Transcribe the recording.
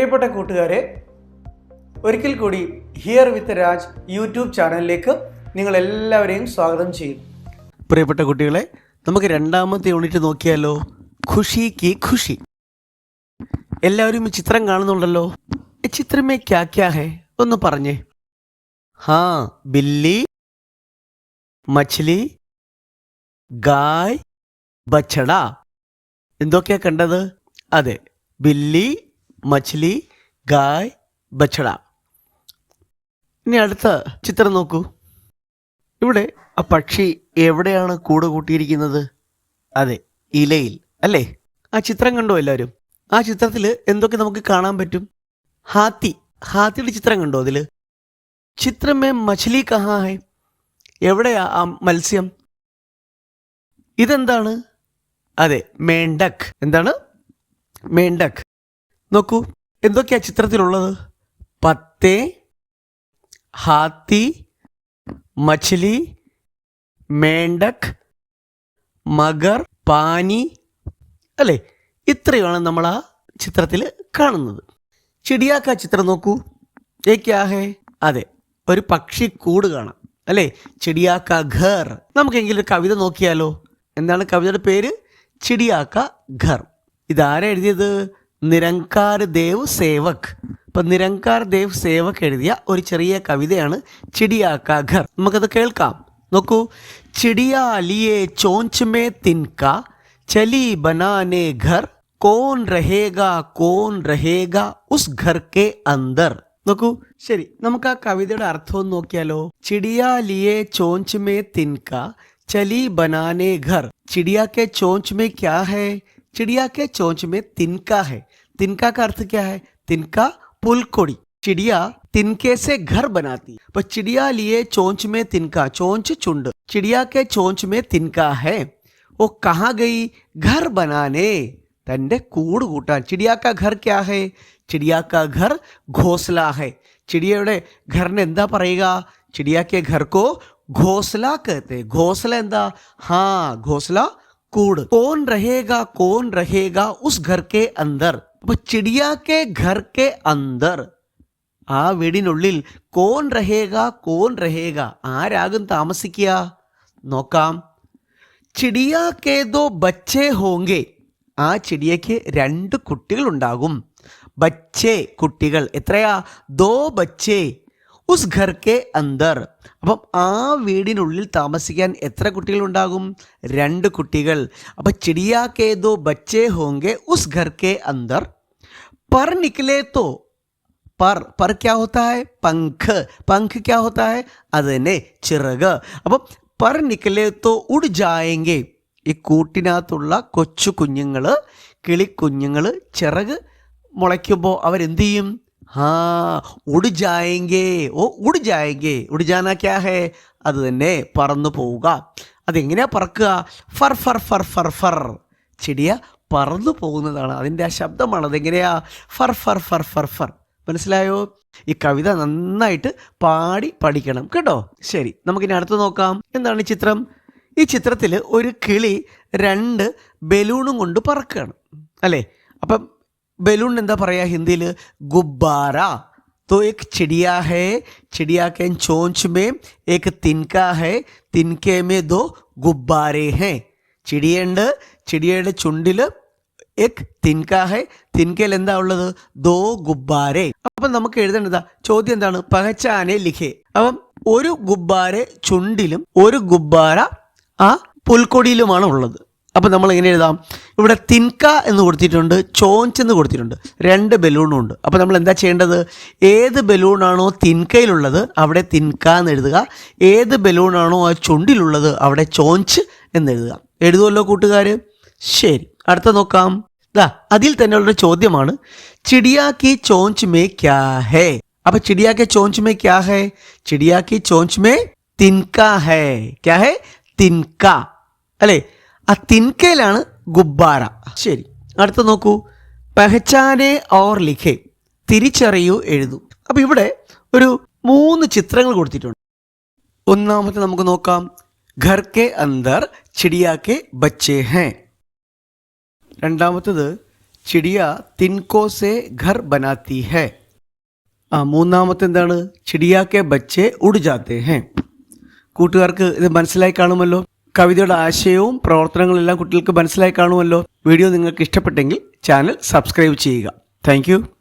പ്രിയപ്പെട്ട കൂട്ടുകാരെ, ഒരിക്കൽ കൂടി ഹിയർ വിത്ത് രാജ് യൂട്യൂബ് ചാനലിലേക്ക് നിങ്ങളെല്ലാവരെയും സ്വാഗതം ചെയ്യും. പ്രിയപ്പെട്ട കുട്ടികളെ, നമുക്ക് രണ്ടാമത്തെ യൂണിറ്റ് നോക്കിയാലോ? ഖുഷി കി ഖുഷി. എല്ലാവരും ഈ ചിത്രം കാണുന്നുണ്ടല്ലോ. ഈ ചിത്രമേ ക്യാ ക്യാ ഹേ ഒന്ന് പറഞ്ഞേ. ഹാ, ബില്ലി, മച്ഛലി, ഗായ്, ബച്ചട. എന്തൊക്കെയാ കണ്ടത്? അതെ, ബില്ലി, മച്ഛലി, ഗായ്, ബച്ചട. ഇനി അടുത്ത ചിത്രം നോക്കൂ. ഇവിടെ ആ പക്ഷി എവിടെയാണ് കൂട് കൂട്ടിയിരിക്കുന്നത്? അതെ, ഇലയിൽ അല്ലേ? ആ ചിത്രം കണ്ടോ എല്ലാവരും? ആ ചിത്രത്തിൽ എന്തൊക്കെ നമുക്ക് കാണാൻ പറ്റും? ഹാത്തിയുടെ ചിത്രം കണ്ടോ? അതിൽ ചിത്രമേ മച്ഛലി കഹാ ഹൈ? എവിടെയാ ആ മത്സ്യം? ഇതെന്താണ്? അതെ, മേണ്ടക്. എന്താണ്? മേണ്ടക്. നോക്കൂ, എന്തൊക്കെയാ ചിത്രത്തിലുള്ളത്? പത്തേ, ഹാത്തി, മച്ഛലി, മേണ്ടക്, മഗർ, പാനി അല്ലേ? ഇത്രയാണ് നമ്മൾ ആ ചിത്രത്തിൽ കാണുന്നത്. ചിടിയാക്ക ചിത്രം നോക്കൂ. ഏ ക്യാ ഹേ? അതെ, ഒരു പക്ഷി കൂട് കാണാം അല്ലേ? ചിടിയാക്ക ഘർ. നമുക്കെങ്കിലും ഒരു കവിത നോക്കിയാലോ? എന്താണ് കവിതയുടെ പേര്? ചിടിയാക്ക ഘർ. ഇതാരാ എഴുതിയത്? നിരങ്കാർ ദേവ് സേവക്. അപ്പം നിരങ്കാർ ദേവ് സേവക് എഴുതിയ ഒരു ചെറിയ കവിതയാണ് ചിടിയാക്ക ഘർ. നമുക്കത് കേൾക്കാം. നോക്കൂ. ചിടിയാ ലിയേ ചോഞ്ച് മേ തിൻക, ചലി ബനാനെ ഘർ, കോൻ രഹേഗ ഉസ് ഘർ കെ അന്തർ. നോക്കൂ. ശരി, നമുക്ക് ആ കവിതയുടെ അർത്ഥം നോക്കിയാലോ? ചിടിയാ ലിയേ ചോഞ്ച് മേ തിൻക, ചലി ബനാനെ ഘർ. चिड़िया के चोंच में क्या है? चिड़िया के चोंच में तिनका है. तिनका का अर्थ क्या है? तिनका पुलकोड़ी. चिड़िया तिनके से घर बनाती. पर चिड़िया लिए चोंच में तिनका, चोंच चुंड. चिड़िया के चोंच में तिनका है. वो कहाँ गई? घर बनाने. तंडे कूड़ कूटान. चिड़िया का घर क्या है? चिड़िया का घर घोंसला है. चिड़िया घर ने എന്താ പറയുക? चिड़िया के घर को घोंसला कहते. घोंसला എന്താ? हाँ, घोंसला कूड़. कौन रहेगा उस घर के अंदर. അപ്പൊ चिड़िया के घर के अंदर, ആ വീടിനുള്ളിൽ കോൻ രഹേഗ, ആരാകും താമസിക്കുക? നോക്കാം. ചിടിയ കെ ദോ ബച്ചേ ഹോങ്കെ. ആ ചിടിയയ്ക്ക് 2 കുട്ടികൾ ഉണ്ടാകും. ബച്ചേ, കുട്ടികൾ. എത്രയാ? 2 ബച്ചേ. ഉസ് ഘർ കെ അന്തർ. അപ്പം ആ വീടിനുള്ളിൽ താമസിക്കാൻ എത്ര കുട്ടികൾ ഉണ്ടാകും? 2 കുട്ടികൾ. അപ്പം ചിടിയാ കെ ദോ ബച്ചേ ഹോങ്കെ ഉസ് ഘർ കെ അന്തർ. पर निकले तो, पर क्या होता है? पंख क्या होता है? അതിനെ ചിറക്. അപ്പം पर निकले तो उड़ जाएंगे. ഈ കൂട്ടിനകത്തുള്ള കൊച്ചു കുഞ്ഞുങ്ങൾ, കിളിക്കുഞ്ഞുങ്ങൾ ചിറക് മുളയ്ക്കുമ്പോൾ അവരെന്ത് ചെയ്യും? ഉഡ് ജായെങ്കേ. ഉഡ് ജായെങ്കേ. ഉഡ് ജാന ക്യാ ഹേ? അത് തന്നെ, പറന്നു പോവുക. അതെങ്ങനെയാ പറക്കുക? ഫർ ഫർ ഫർ ഫർ ഫർ. ചിടിയ പറന്നു പോകുന്നതാണ്. അതിൻ്റെ ആ ശബ്ദമാണ്. അതെങ്ങനെയാ? ഫർ ഫർ ഫർ ഫർ ഫർ. മനസ്സിലായോ? ഈ കവിത നന്നായിട്ട് പാടി പഠിക്കണം കേട്ടോ. ശരി, നമുക്കിനി അടുത്ത് നോക്കാം. എന്താണ് ഈ ചിത്രം? ഈ ചിത്രത്തിൽ ഒരു കിളി 2 ബലൂണും കൊണ്ട് പറക്കുകയാണ് അല്ലേ? അപ്പം ബലൂൺ എന്താ പറയുക ഹിന്ദിയിൽ? ഗുബ്ബാര. तो एक चिड़िया है, चिड़िया के चोंच में एक तिनका है, तिनके में 2 गुब्बारे हैं. ചിടിയുണ്ട്, ചിടിയുടെ ചുണ്ടിൽ एक तिनका है, തിൻകയിൽ എന്താ ഉള്ളത്? 2 ഗുബ്ബാരെ. അപ്പം നമുക്ക് എഴുതേണ്ടതാ ചോദ്യം എന്താണ്? പഹച്ചാനെ ലിഖേ. അപ്പം ഒരു ഗുബ്ബാരെ ചുണ്ടിലും 1 ഗുബ്ബാര ആ പുൽക്കൊടിയിലുമാണ് ഉള്ളത്. അപ്പം നമ്മൾ എങ്ങനെ എഴുതാം? ഇവിടെ തിൻക എന്ന് കൊടുത്തിട്ടുണ്ട്, ചോഞ്ച് എന്ന് കൊടുത്തിട്ടുണ്ട്, 2 ബലൂണും ഉണ്ട്. അപ്പം നമ്മൾ എന്താ ചെയ്യേണ്ടത്? ഏത് ബലൂണാണോ തിൻകയിലുള്ളത് അവിടെ തിൻക എന്ന് എഴുതുക. ഏത് ബലൂണാണോ ആ ചുണ്ടിലുള്ളത് അവിടെ ചോഞ്ച് എന്ന് എഴുതുക. എഴുതുമല്ലോ കൂട്ടുകാർ? ശരി, അടുത്ത നോക്കാം. അതിൽ തന്നെയുള്ളൊരു ചോദ്യമാണ്. ചിടിയാ കി ചോഞ്ച് മേ ക്യാ ഹേ? അപ്പം ചിടിയാ കി ചോഞ്ച് മേ ക്യാ ഹേ? ചിടിയാ കി ചോഞ്ച് മേ തിൻക ഹേ. ക്യാ ഹേ? തിൻക അല്ലേ? ആ തിൻകയിലാണ് ഗുബ്ബാര. ശരി, അടുത്ത നോക്കൂ. പെഹച്ചാനെ ഓർ ലിഖേ. തിരിച്ചറിയൂ, എഴുതൂ. അപ്പം ഇവിടെ ഒരു 3 ചിത്രങ്ങൾ കൊടുത്തിട്ടുണ്ട്. ഒന്നാമത്തെ നമുക്ക് നോക്കാം. ഘർ കെ അന്തർ ചിടിയാ കെ ബച്ചേ ഹേ. രണ്ടാമത്തത് ചിടിയ തിൻകോ സെ ഘർ ബനാത്തി ഹെ. മൂന്നാമത്തെ എന്താണ്? ചിടിയ കെ ബച്ചെ ഉഡ് ജാത്തെ ഹെ. കൂട്ടുകാർക്ക് ഇത് മനസ്സിലായി കാണുമല്ലോ. കവിതയുടെ ആശയവും പ്രവർത്തനങ്ങളെല്ലാം കുട്ടികൾക്ക് മനസ്സിലായി കാണുമല്ലോ. വീഡിയോ നിങ്ങൾക്ക് ഇഷ്ടപ്പെട്ടെങ്കിൽ ചാനൽ സബ്സ്ക്രൈബ് ചെയ്യുക. താങ്ക്